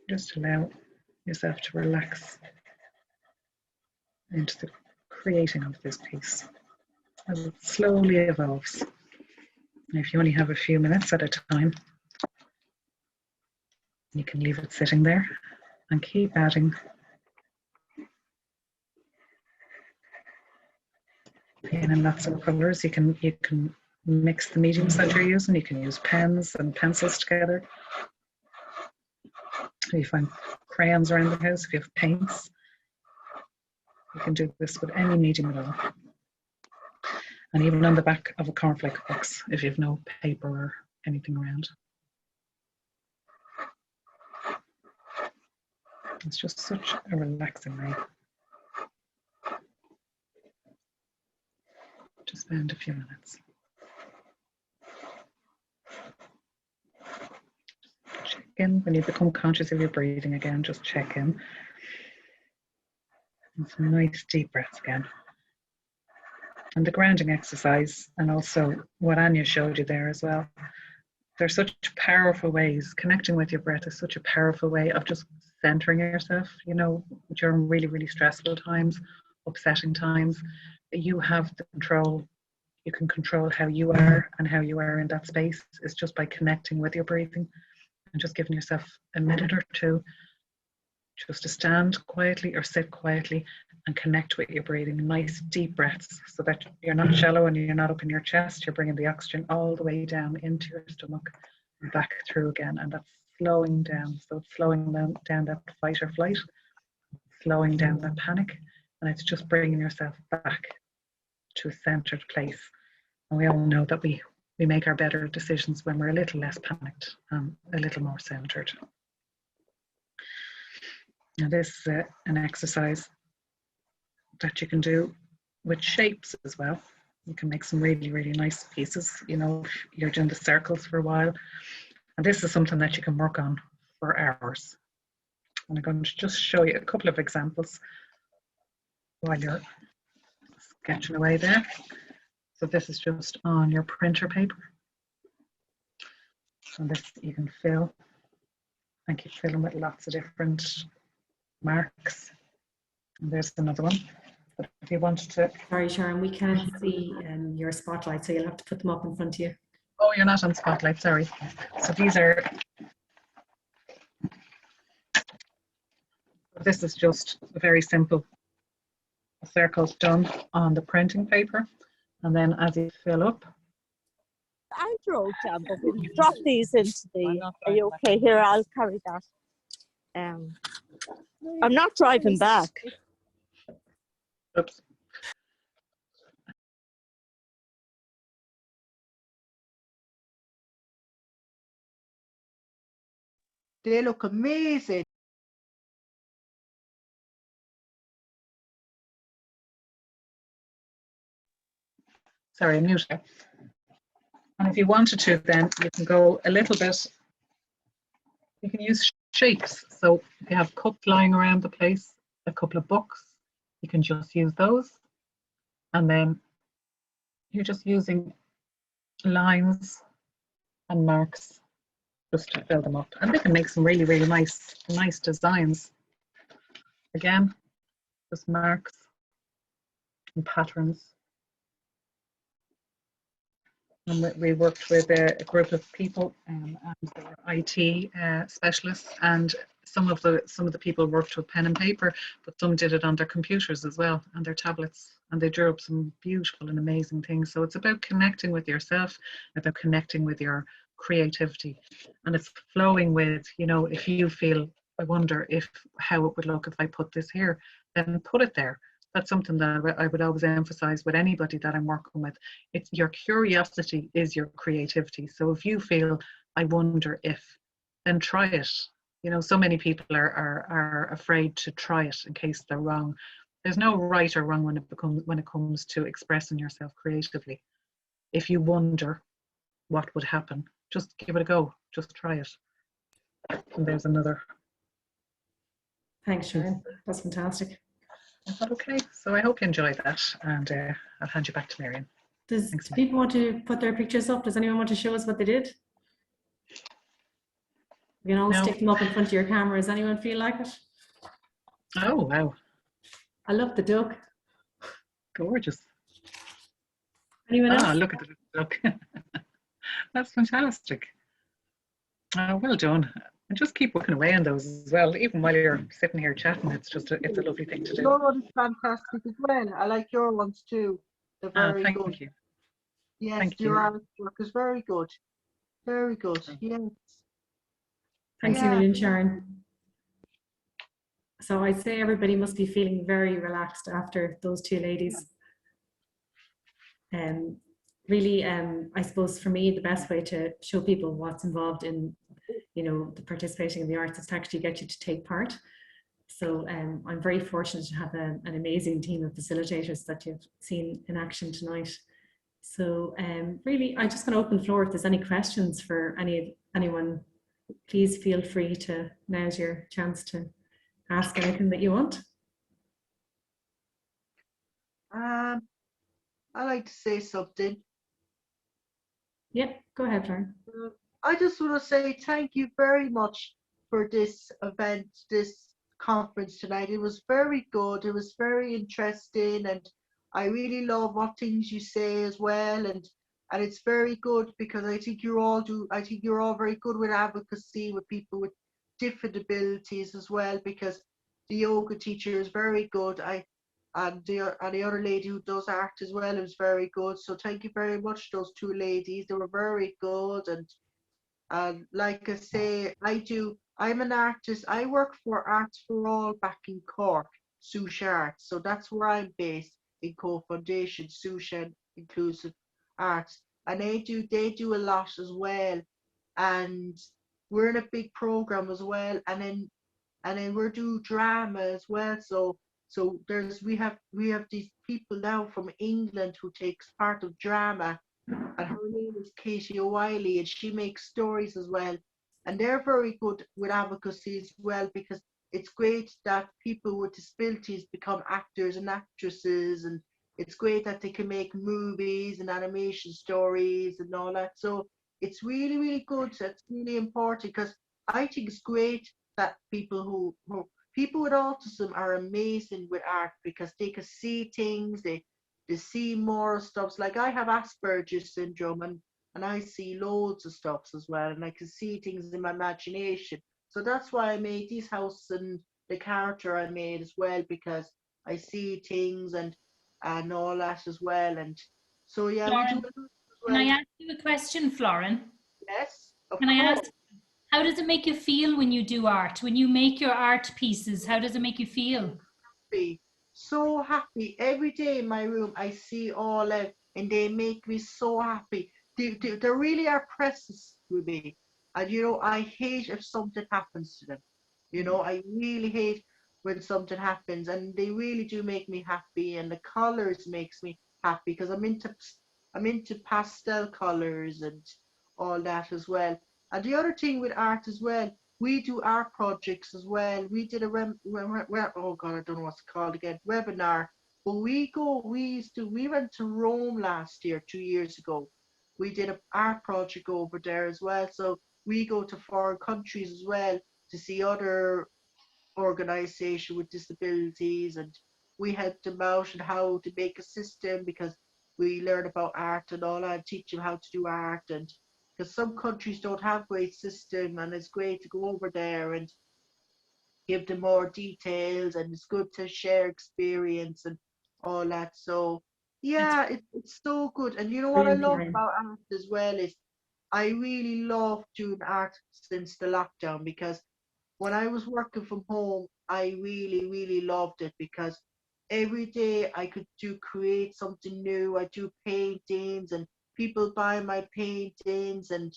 Just allow yourself to relax into the creating of this piece as it slowly evolves. And if you only have a few minutes at a time, you can leave it sitting there and keep adding. In lots of colours, you can mix the mediums that you're using. You can use pens and pencils together. If you find crayons around the house, if you have paints, you can do this with any medium at all. And even on the back of a cornflake box, if you have no paper or anything around. It's just such a relaxing way to spend a few minutes. in. When you become conscious of your breathing again, just check in. And some nice deep breaths again. And the grounding exercise, and also what Anya showed you there as well. They're such powerful ways. Connecting with your breath is such a powerful way of just centering yourself, you know, during really, really stressful times, upsetting times. You have the control. You can control how you are and how you are in that space. It's just by connecting with your breathing and just giving yourself a minute or two just to stand quietly or sit quietly and connect with your breathing. Nice deep breaths so that you're not shallow and you're not up in your chest. You're bringing the oxygen all the way down into your stomach and back through again. And that's slowing down. So it's slowing down that fight or flight, slowing down that panic. And it's just bringing yourself back to a centered place. And we all know that we make our better decisions when we're a little less panicked and a little more centered. Now this is an exercise that you can do with shapes as well. You can make some really, really nice pieces. You know, you're doing the circles for a while. And this is something that you can work on for hours. And I'm going to just show you a couple of examples while you're sketching away there. So this is just on your printer paper. And this you can fill. And keep filling with lots of different marks. And there's another one. But if you wanted to... Sorry, Sharon, we can't see your spotlight, so you'll have to put them up in front of you. Oh, you're not on spotlight, sorry. So these are... This is just a very simple circles done on the printing paper. And then as you fill up... I wrote down, but we'll drop these into the... Are you okay? Here, I'll carry that. I'm not driving back. Oops. They look amazing. Sorry, I'm muted. And if you wanted to, then you can go a little bit, you can use shapes. So if you have cups lying around the place, a couple of books, you can just use those. And then you're just using lines and marks just to fill them up. And they can make some really, really nice designs. Again, just marks and patterns. And we worked with a group of people and they were IT specialists, and some of the people worked with pen and paper, but some did it on their computers as well and their tablets, and they drew up some beautiful and amazing things. So it's about connecting with yourself, about connecting with your creativity, and it's flowing with, you know, if you feel, I wonder how it would look if I put this here, then put it there. That's something that I would always emphasize with anybody that I'm working with. It's your curiosity is your creativity. So if you feel, I wonder if, then try it. You know, so many people are afraid to try it in case they're wrong. There's no right or wrong when it comes to expressing yourself creatively. If you wonder what would happen, just give it a go. Just try it. And there's another. Thanks, Sharon. That's fantastic. Is that okay? So I hope you enjoyed that, and I'll hand you back to Miriam. Do people want to put their pictures up? Does anyone want to show us what they did? You can all stick them up in front of your camera. Does anyone feel like it? Oh, wow. I love the duck. Gorgeous. Anyone else? Look at the duck. That's fantastic. Well done. And just keep working away on those as well, even while you're sitting here chatting. It's a lovely thing to do. Your one is fantastic as well. I like your ones too. They're very good. Thank you. Yes, thank your you. artwork is very good. Very good. Yes. Thanks a million, Sharon. So I'd say everybody must be feeling very relaxed after those two ladies. Really, I suppose for me, the best way to show people what's involved in, you know, the participating in the arts is to actually get you to take part. So I'm very fortunate to have an amazing team of facilitators that you've seen in action tonight. So really, I'm just going to open the floor if there's any questions for anyone please feel free to, now's your chance to ask anything that you want. I like to say something. Yeah, go ahead, Lauren. I just want to say thank you very much for this event, this conference tonight. It was very good. It was very interesting, and I really love what things you say as well. And it's very good because I think you're all very good with advocacy with people with different abilities as well. Because the yoga teacher is very good. And the other lady who does art as well is very good. So thank you very much, those two ladies. They were very good. And like I say, I'm an artist. I work for Arts for All back in Cork, Sush Arts. So that's where I'm based, in Co-Foundation, Sush and Inclusive Arts. And they do a lot as well. And we're in a big program as well. And then we're doing drama as well. So we have these people now from England who takes part of drama, and her name is Katie O'Reilly, and she makes stories as well. And they're very good with advocacy as well, because it's great that people with disabilities become actors and actresses, and it's great that they can make movies and animation stories and all that. So it's really, really good. It's really important, because I think it's great that people people with autism are amazing with art, because they can see things, they see more stuff. Like I have Asperger's syndrome, and I see loads of stuff as well, and I can see things in my imagination. So that's why I made this house and the character I made as well, because I see things and all that as well. And so yeah, Lauren, we do it as can well. I ask you a question, Florin? Yes, of Can I course. ask, how does it make you feel when you do art? When you make your art pieces, how does it make you feel? Happy, so happy. Every day in my room, I see all that, and they make me so happy. They really are precious with me. And I hate if something happens to them. I really hate when something happens, and they really do make me happy. And the colors makes me happy, because I'm into pastel colors and all that as well. And the other thing with art as well, we do art projects as well. We did oh God, I don't know what's it called again, webinar. But we went to Rome last year, 2 years ago. We did an art project over there as well. So we go to foreign countries as well to see other organization with disabilities, and we help them out and how to make a system, because we learn about art and all that, teach them how to do art. And because some countries don't have great system, and it's great to go over there and give them more details, and it's good to share experience and all that. So yeah, it's so good. And you know what I Brilliant, love Lauren. about art as well is I really love doing art since the lockdown, because when I was working from home, I really, really loved it, because every day I could create something new. I do paintings, and people buy my paintings, and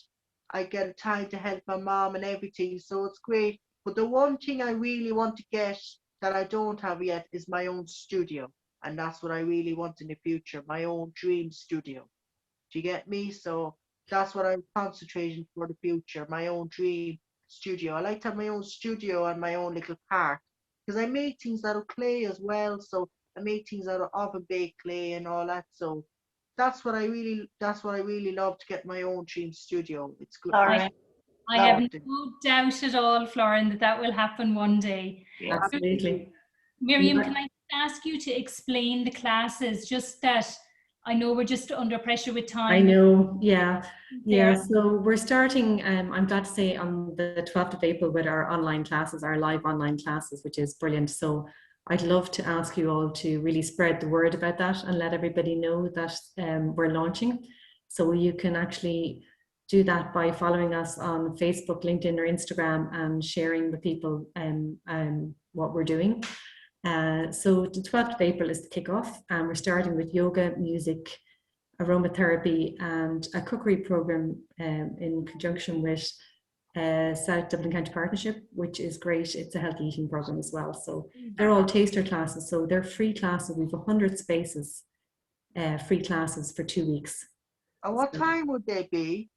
I get time to help my mom and everything. So it's great. But the one thing I really want to get that I don't have yet is my own studio. And that's what I really want in the future, my own dream studio. Do you get me? So that's what I'm concentrating for the future, my own dream studio. I like to have my own studio and my own little park, because I make things out of clay as well. So I make things out of oven baked clay and all that. So that's what I really love, to get my own dream studio. It's good. Lauren, I have no doubt at all, Florin, that will happen one day. yeah. Absolutely. Miriam, Yeah. can I ask you to explain the classes, just that I know we're just under pressure with time. I know, yeah. So we're starting, I'm glad to say, on the 12th of April with our online classes, our live online classes, which is brilliant. So I'd love to ask you all to really spread the word about that and let everybody know that we're launching. So you can actually do that by following us on Facebook, LinkedIn, or Instagram, and sharing with people what we're doing. So the 12th of April is the kickoff, and we're starting with yoga, music, aromatherapy, and a cookery program in conjunction with South Dublin County Partnership, which is great. It's a healthy eating program as well. So they're all taster classes. So they're free classes. We've 100 spaces, free classes for 2 weeks. And what time would they be?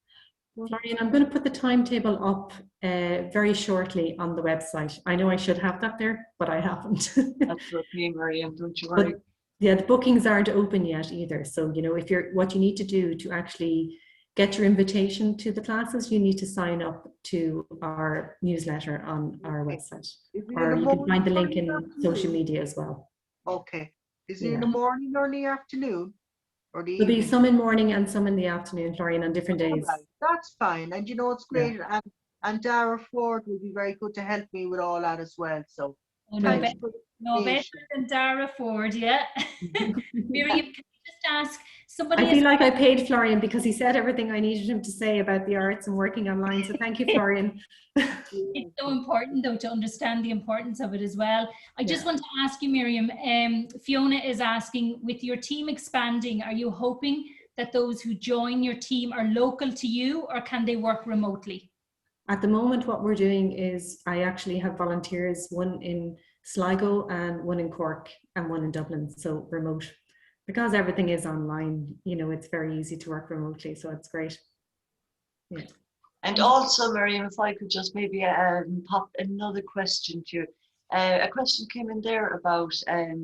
Florian, I'm going to put the timetable up very shortly on the website. I know I should have that there, but I haven't. That's okay, Miriam, don't you worry. But yeah, the bookings aren't open yet either. So, you know, if you're, what you need to do to actually get your invitation to the classes, you need to sign up to our newsletter on our website. Or you can find the link in social media as well. Okay. Is it in the morning or in the afternoon? Or the There'll be evening? some in morning and some in the afternoon, Florian, on different days. Right, that's fine. And you know, it's great. And Dara Ford will be very good to help me with all that as well. So Oh, no, thanks for the no better information. than Dara Ford, yeah. Miriam, can I just ask, somebody I feel like I paid Florian because he said everything I needed him to say about the arts and working online. So thank you, Florian. It's so important, though, to understand the importance of it as well. I just want to ask you, Miriam, Fiona is asking, with your team expanding, are you hoping that those who join your team are local to you, or can they work remotely? At the moment, what we're doing is I actually have volunteers, one in Sligo and one in Cork and one in Dublin, so remote. Because everything is online, you know, it's very easy to work remotely, so it's great. Yeah. And also, Miriam, if I could just maybe pop another question to you. A question came in there about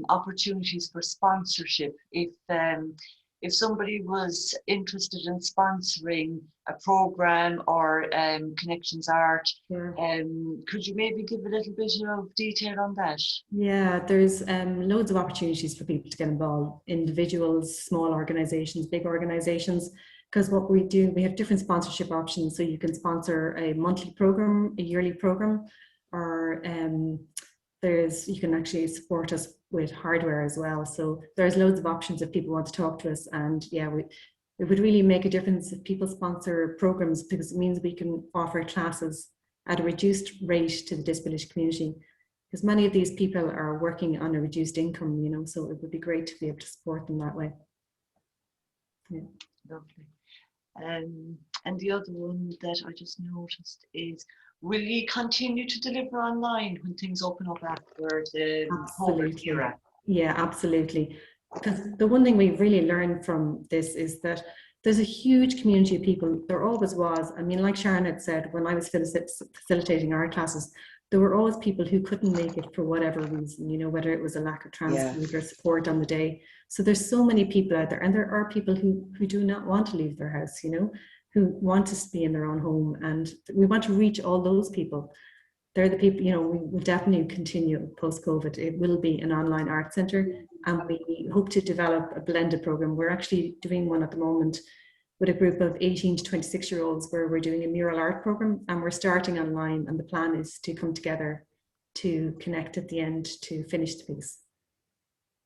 opportunities for sponsorship. If somebody was interested in sponsoring a program or Connections Art, could you maybe give a little bit of detail on that? Yeah, there's loads of opportunities for people to get involved, individuals, small organizations, big organizations, because what we do, we have different sponsorship options. So you can sponsor a monthly program, a yearly program, or you can actually support us with hardware as well. So there's loads of options if people want to talk to us. And yeah, it would really make a difference if people sponsor programs, because it means we can offer classes at a reduced rate to the disability community. Because many of these people are working on a reduced income, you know, so it would be great to be able to support them that way. Yeah. Lovely. And the other one that I just noticed is, will you continue to deliver online when things open up after the COVID era? Yeah, absolutely. Because the one thing we really learned from this is that there's a huge community of people. There always was. I mean, like Sharon had said, when I was facilitating art classes, there were always people who couldn't make it for whatever reason, you know, whether it was a lack of transport or support on the day. So there's so many people out there, and there are people who do not want to leave their house, you know, who want to be in their own home, and we want to reach all those people. They're the people, you know, we will definitely continue post-COVID. It will be an online art centre, and we hope to develop a blended programme. We're actually doing one at the moment with a group of 18 to 26-year-olds where we're doing a mural art programme, and we're starting online, and the plan is to come together to connect at the end to finish the piece.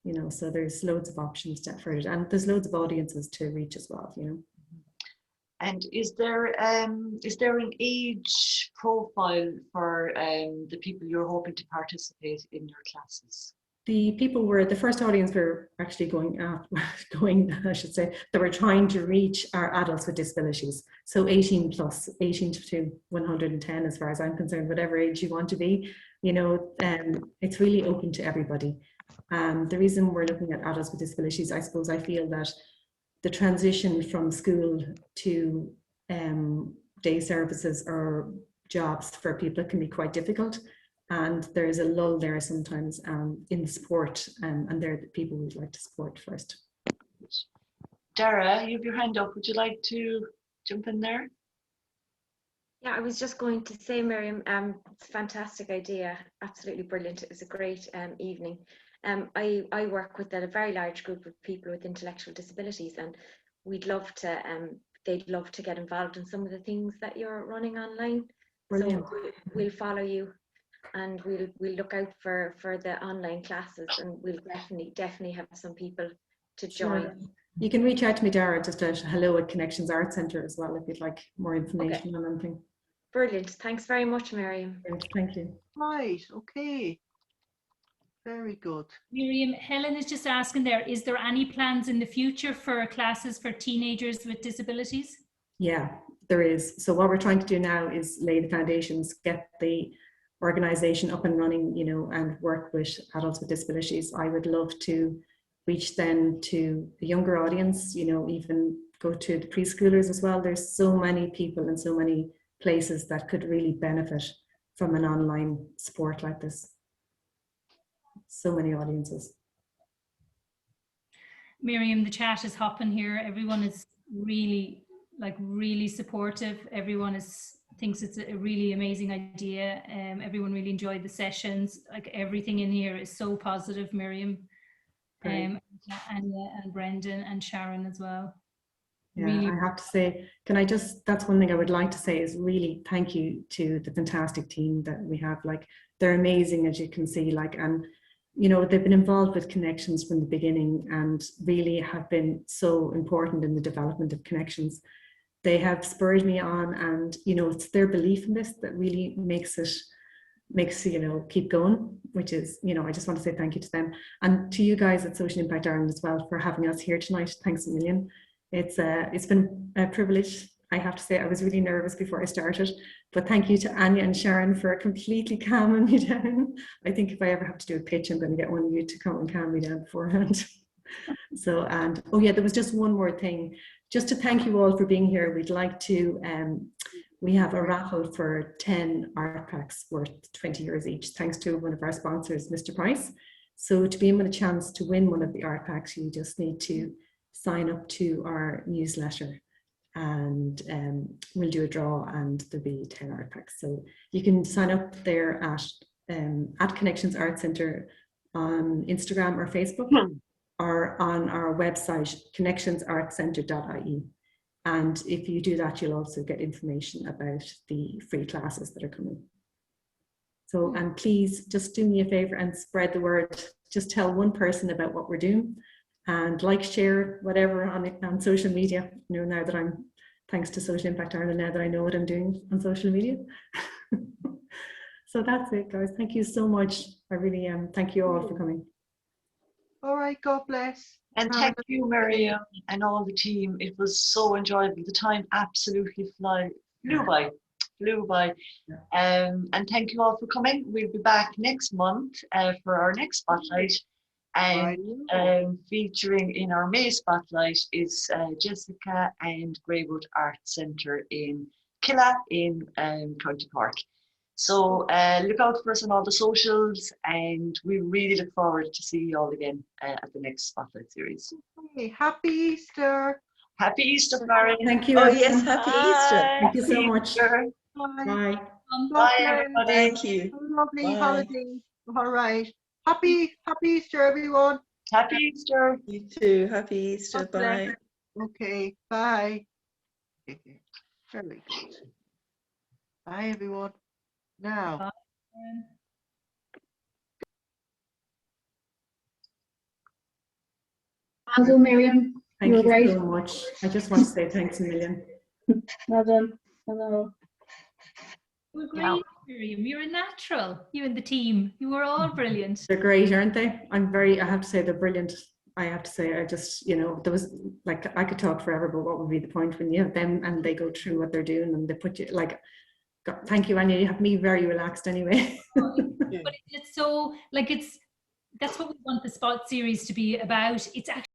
You know, so there's loads of options for it, and there's loads of audiences to reach as well, you know. And is there an age profile for the people you're hoping to participate in your classes? The people the first audience we're actually I should say, that we're trying to reach are adults with disabilities. So 18 plus, 18 to 110 as far as I'm concerned, whatever age you want to be, you know, it's really open to everybody. The reason we're looking at adults with disabilities, I suppose I feel that the transition from school to day services or jobs for people can be quite difficult. And there's a lull there sometimes in support, and they're the people we'd like to support first. Dara, you have your hand up. Would you like to jump in there? Yeah, I was just going to say, Miriam, it's a fantastic idea, absolutely brilliant. It was a great evening. I work with a very large group of people with intellectual disabilities, and we'd love to, they'd love to get involved in some of the things that you're running online. Brilliant. So we'll follow you, and we'll look out for the online classes, and we'll definitely have some people to join. Sure. You can reach out to me, Dara, just at hello@Connections Art Centre as well, if you'd like more information on anything. Brilliant. Thanks very much, Miriam. Thank you. Right, okay. Very good. Miriam, Helen is just asking there, is there any plans in the future for classes for teenagers with disabilities? Yeah, there is. So what we're trying to do now is lay the foundations, get the organisation up and running, you know, and work with adults with disabilities. I would love to reach then to a younger audience, you know, even go to the preschoolers as well. There's so many people and so many places that could really benefit from an online support like this. So many audiences. Miriam, the chat is hopping here. Everyone is really, really supportive. Everyone thinks it's a really amazing idea. Everyone really enjoyed the sessions. Like, everything in here is so positive, Miriam. And Brendan and Sharon as well. Yeah, Really. I have to say, that's one thing I would like to say is really thank you to the fantastic team that we have. Like, they're amazing, as you can see, and you know, they've been involved with Connections from the beginning and really have been so important in the development of Connections. They have spurred me on, and you know, it's their belief in this that really makes you know, keep going, which is, you know, I just want to say thank you to them, and to you guys at Social Impact Ireland as well for having us here tonight. Thanks a million. It's been a privilege. I have to say, I was really nervous before I started, but thank you to Anya and Sharon for completely calming me down. I think if I ever have to do a pitch, I'm going to get one of you to come and calm me down beforehand. So, and oh yeah, there was just one more thing, just to thank you all for being here. We'd like to, we have a raffle for 10 art packs worth €20 each, thanks to one of our sponsors, Mr. Price. So to be in with a chance to win one of the art packs, you just need to sign up to our newsletter, and we'll do a draw, and there'll be 10 art packs. So you can sign up there at Connections Art Centre on Instagram or Facebook, or on our website, connectionsartcentre.ie. And if you do that, you'll also get information about the free classes that are coming. So, and please just do me a favor and spread the word. Just tell one person about what we're doing, and share, whatever on social media. You know, now that I'm, thanks to Social Impact Ireland, now that I know what I'm doing on social media. So that's it, guys. Thank you so much. I really thank you all for coming. All right, God bless. And thank you, Miriam, and all the team. It was so enjoyable. The time absolutely flew by. And thank you all for coming. We'll be back next month for our next spotlight. And featuring in our May spotlight is Jessica and Greywood Art Centre in Killa in County Cork. So look out for us on all the socials, and we really look forward to see you all again at the next Spotlight series. Okay, happy Easter. Happy Easter, Mary. Thank you. Oh yes, happy Easter. Thank you so much. Bye. Bye. Bye, everybody. Thank you. Lovely Bye. holiday. All right. Happy Easter, everyone. Happy Easter. You too. Happy Easter. Bye. Okay, bye. Very good. Bye, everyone. Now. Bye. Hello, Miriam. Thank You're you right. so much. I just want to say thanks a million. Well done. Hello. You were great, Miriam. You're a natural. You and the team. You were all brilliant. They're great, aren't they? I have to say they're brilliant. I have to say, I just, you know, there was like, I could talk forever, but what would be the point when you have them and they go through what they're doing and they put you like, God, thank you, Anya. You have me very relaxed anyway. But it's so, like, that's what we want the Spot series to be about. It's actually